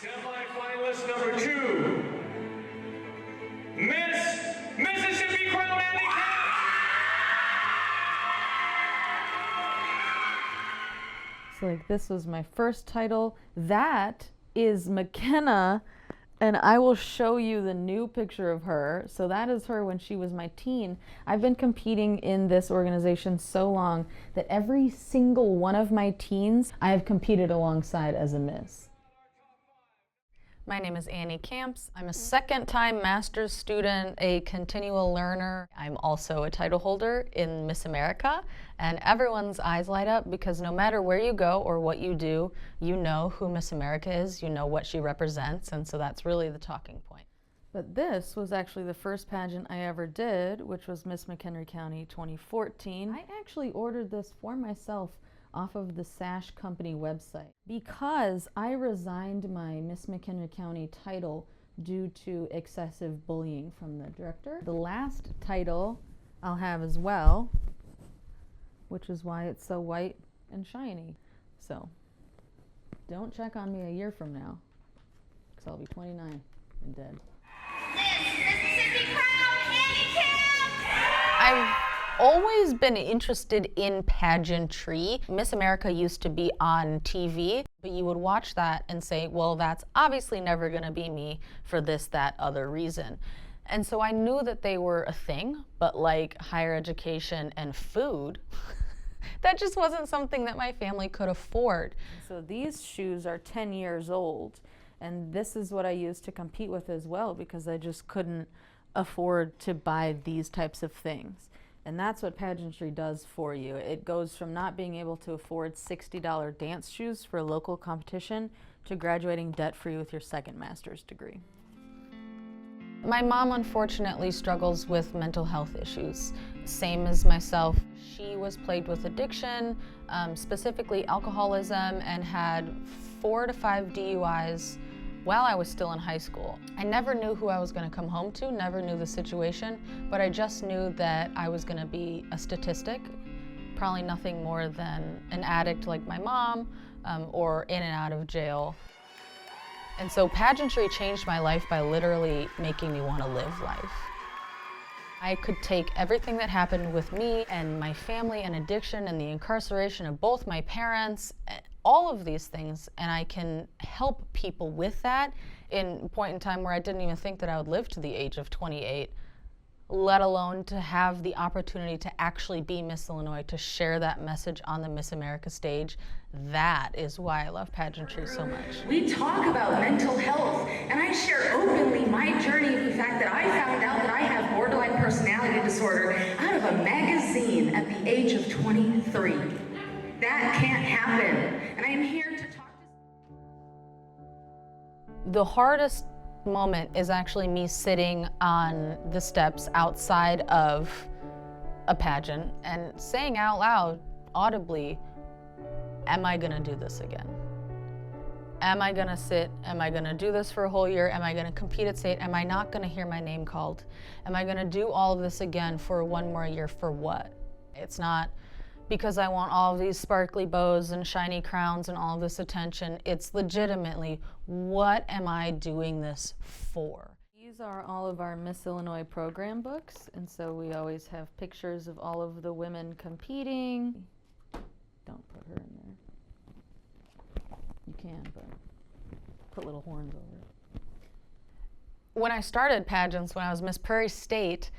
Semi-finalist number 2, Miss Mississippi Crown Handicap. So like this was my first title. That is McKenna, and I will show you the new picture of her. So that is her when she was my teen. I've been competing in this organization so long that every single one of my teens I have competed alongside as a Miss. My name is Annie Camps. I'm a second-time master's student, a continual learner. I'm also a title holder in Miss America, and everyone's eyes light up because no matter where you go or what you do, you know who Miss America is, you know what she represents, and so that's really the talking point. But this was actually the first pageant I ever did, which was Miss McHenry County 2014. I actually ordered this for myself off of the Sash Company website because I resigned my Miss McHenry County title due to excessive bullying from the director. The last title I'll have as well, which is why it's so white and shiny. So don't check on me a year from now because I'll be 29 and dead. Mississippi Crown Handicap! I've always been interested in pageantry. Miss America used to be on TV, but you would watch that and say, well, that's obviously never going to be me for this, that, other reason. And so I knew that they were a thing, but like higher education and food, that just wasn't something that my family could afford. So these shoes are 10 years old, and this is what I used to compete with as well because I just couldn't afford to buy these types of things. And that's what pageantry does for you. It goes from not being able to afford $60 dance shoes for a local competition to graduating debt-free with your second master's degree. My mom unfortunately struggles with mental health issues, same as myself. She was plagued with addiction, specifically alcoholism, and had 4 to 5 DUIs while I was still in high school. I never knew who I was going to come home to, never knew the situation, but I just knew that I was going to be a statistic, probably nothing more than an addict like my mom, or in and out of jail. And so pageantry changed my life by literally making me want to live life. I could take everything that happened with me and my family and addiction and the incarceration of both my parents, all of these things, and I can help people with that in a point in time where I didn't even think that I would live to the age of 28, let alone to have the opportunity to actually be Miss Illinois, to share that message on the Miss America stage. That is why I love pageantry so much. We talk about mental health, and I share openly my journey of the fact that I found out that I have borderline personality disorder out of a magazine at the age of 23. That can't happen, and I am here to talk to... The hardest moment is actually me sitting on the steps outside of a pageant and saying out loud, audibly, am I gonna do this again? Am I gonna sit? Am I gonna do this for a whole year? Am I gonna compete at state? Am I not gonna hear my name called? Am I gonna do all of this again for one more year? For what? It's not because I want all of these sparkly bows and shiny crowns and all of this attention. It's legitimately, what am I doing this for? These are all of our Miss Illinois program books, and so we always have pictures of all of the women competing. Don't put her in there. You can, but put little horns over it. When I started pageants, when I was Miss Prairie State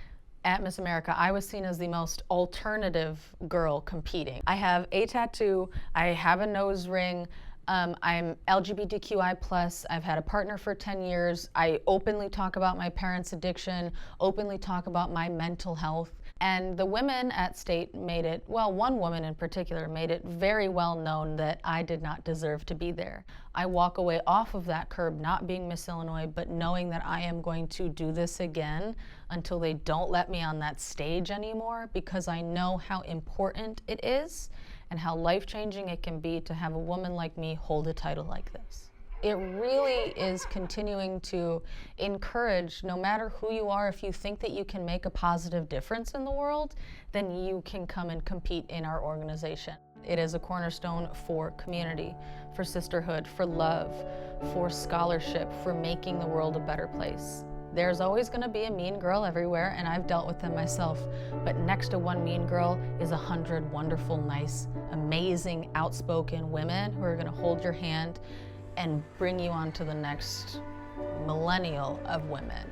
at Miss America, I was seen as the most alternative girl competing. I have a tattoo, I have a nose ring, I'm LGBTQI+, I've had a partner for 10 years, I openly talk about my parents' addiction, openly talk about my mental health, and the women at state made it, well, one woman in particular made it very well known that I did not deserve to be there. I walk away off of that curb not being Miss Illinois, but knowing that I am going to do this again until they don't let me on that stage anymore, because I know how important it is and how life-changing it can be to have a woman like me hold a title like this. It really is continuing to encourage, no matter who you are, if you think that you can make a positive difference in the world, then you can come and compete in our organization. It is a cornerstone for community, for sisterhood, for love, for scholarship, for making the world a better place. There's always going to be a mean girl everywhere, and I've dealt with them myself. But next to one mean girl is 100 wonderful, nice, amazing, outspoken women who are going to hold your hand and bring you on to the next millennial of women.